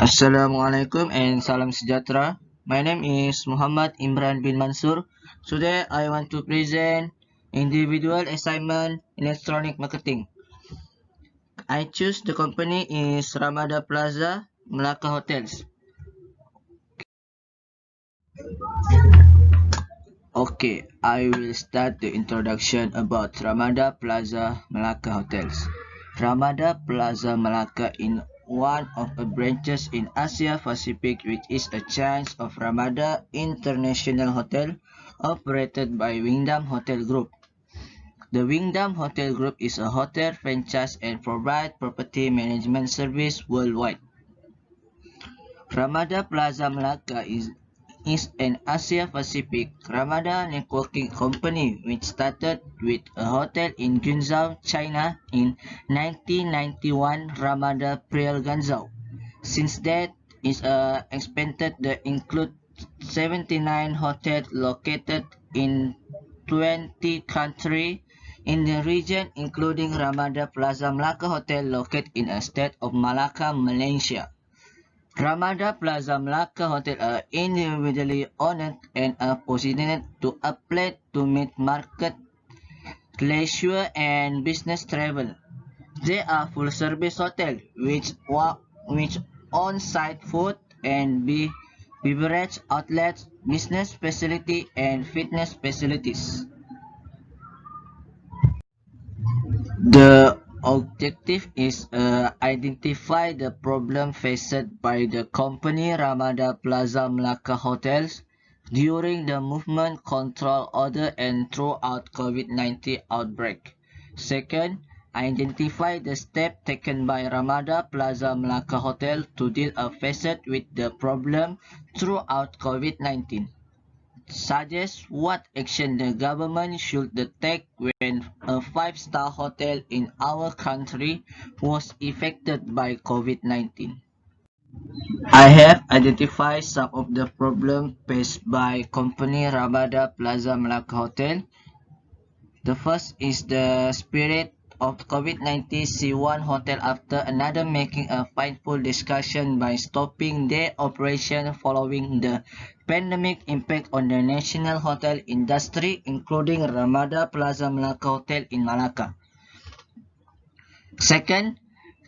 Assalamualaikum and salam sejahtera. My name is Muhammad Imran bin Mansur. Today I want to present individual assignment electronic marketing. I choose the company is Ramada Plaza, Melaka Hotels. Okay, I will start the introduction about Ramada Plaza, Melaka Hotels. Ramada Plaza Melaka is one of the branches in Asia Pacific which is a chain of Ramada International Hotel operated by Wyndham Hotel Group. The Wyndham Hotel Group is a hotel franchise and provides property management service worldwide. Ramada Plaza Melaka is an Asia Pacific Ramada networking company which started with a hotel in Guangzhou, China in 1991 Ramada Priel Guangzhou. Since that is expanded to include 79 hotels located in 20 countries in the region including Ramada Plaza Melaka Hotel located in the state of Malacca, Malaysia. Ramada Plaza Melaka Hotel are individually owned and are positioned to apply to meet market, leisure and business travel. They are full-service hotel which on-site food and beverage outlets, business facility and fitness facilities. The objective is identify the problem faced by the company Ramada Plaza Melaka Hotels during the movement control order and throughout COVID-19 outbreak. Second, identify the steps taken by Ramada Plaza Melaka Hotel to deal faced with the problem throughout COVID-19. Suggest what action the government should take when a five-star hotel in our country was affected by COVID-19. I have identified some of the problems faced by company Ramada Plaza Melaka Hotel. The first is the spirit of COVID-19 see one hotel after another making a painful discussion by stopping their operation following the pandemic impact on the national hotel industry including Ramada Plaza Melaka Hotel in Malacca. Second,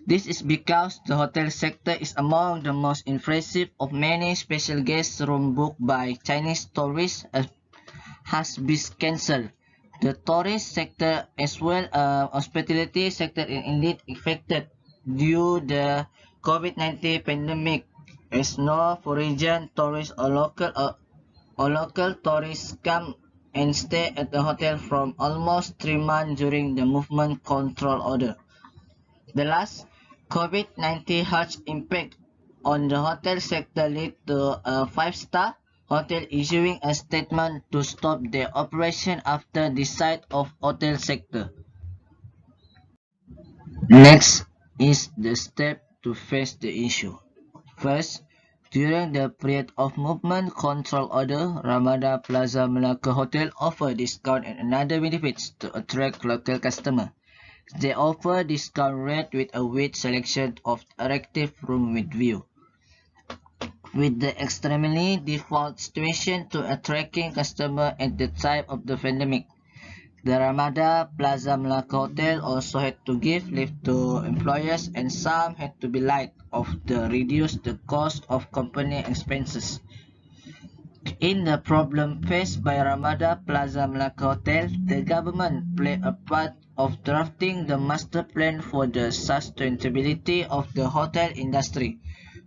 this is because the hotel sector is among the most impressive of many special guest room booked by Chinese tourists has been cancelled. The tourist sector as well as hospitality sector is indeed affected due to the COVID-19 pandemic as no foreign tourists or local tourists come and stay at the hotel from almost 3 months during the movement control order. The last COVID-19 harsh impact on the hotel sector led to a five-star hotel issuing a statement to stop their operation after the site of hotel sector. Next is the step to face the issue. First, during the period of movement control order, Ramada Plaza Melaka Hotel offer discount and other benefits to attract local customers. They offer discount rate with a wide selection of attractive room with view. With the extremely difficult situation to attracting customer at the time of the pandemic, the Ramada Plaza Melaka Hotel also had to give leave to employers and some had to be laid off to reduce the cost of company expenses. In the problem faced by Ramada Plaza Melaka Hotel, the government played a part of drafting the master plan for the sustainability of the hotel industry.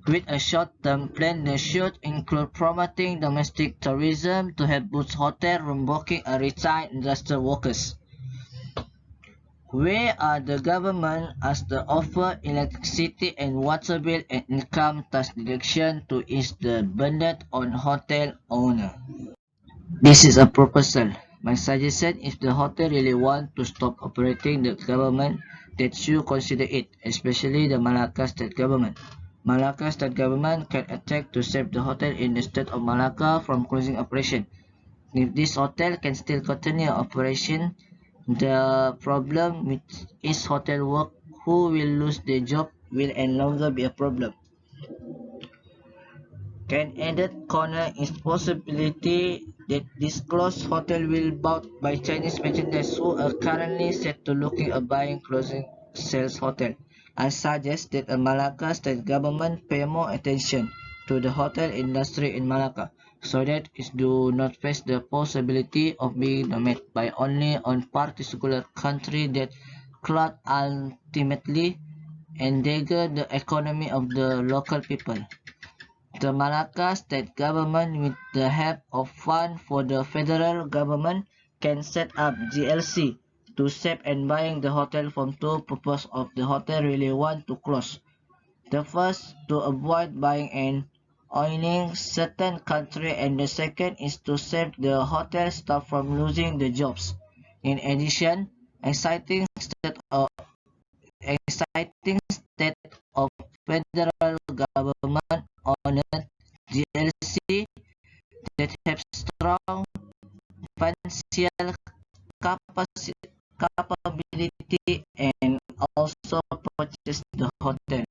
With a short-term plan that should include promoting domestic tourism to help boost hotel room booking and retain industrial workers. Where are the government as the offer electricity and water bill and income tax deduction to ease the burden on hotel owner? This is a proposal. My suggestion if the hotel really want to stop operating the government that should consider it, especially the Malacca state government. Malacca state government can attack to save the hotel in the state of Malacca from closing operation. If this hotel can still continue operation, the problem with its hotel work who will lose their job will no longer be a problem. An added corner is possibility that this closed hotel will bought by Chinese merchandise who are currently set to looking at buying closing sales hotel. I suggest that the Malacca state government pay more attention to the hotel industry in Malacca so that it do not face the possibility of being dominated by only one particular country that could ultimately endanger the economy of the local people. The Malacca state government, with the help of funds for the federal government, can set up GLC to save and buying the hotel from two purposes of the hotel really want to close. The first, to avoid buying and owning certain country, and the second is to save the hotel staff from losing the jobs. In addition, exciting state of federal government owned GLC that have strong financial capability and also purchase the hotel.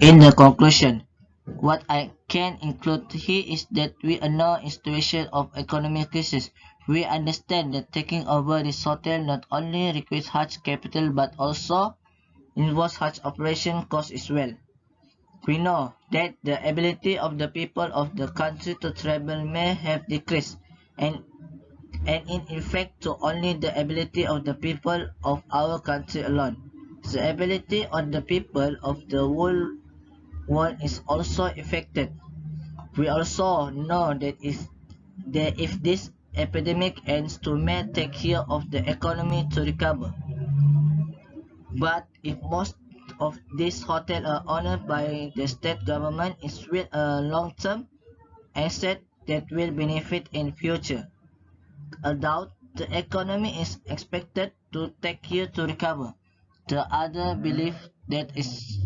In the conclusion, what I can include here is that we are now in a situation of economic crisis. We understand that taking over this hotel not only requires huge capital but also involves huge operation costs as well. We know that the ability of the people of the country to travel may have decreased, and, and in effect to only the ability of the people of our country alone. The ability of the people of the whole one is also affected. We also know that if this epidemic ends, to may take care of the economy to recover. But if most of these hotels are owned by the state government, it will a long-term asset that will benefit in future. Although the economy is expected to take years to recover. The other belief that is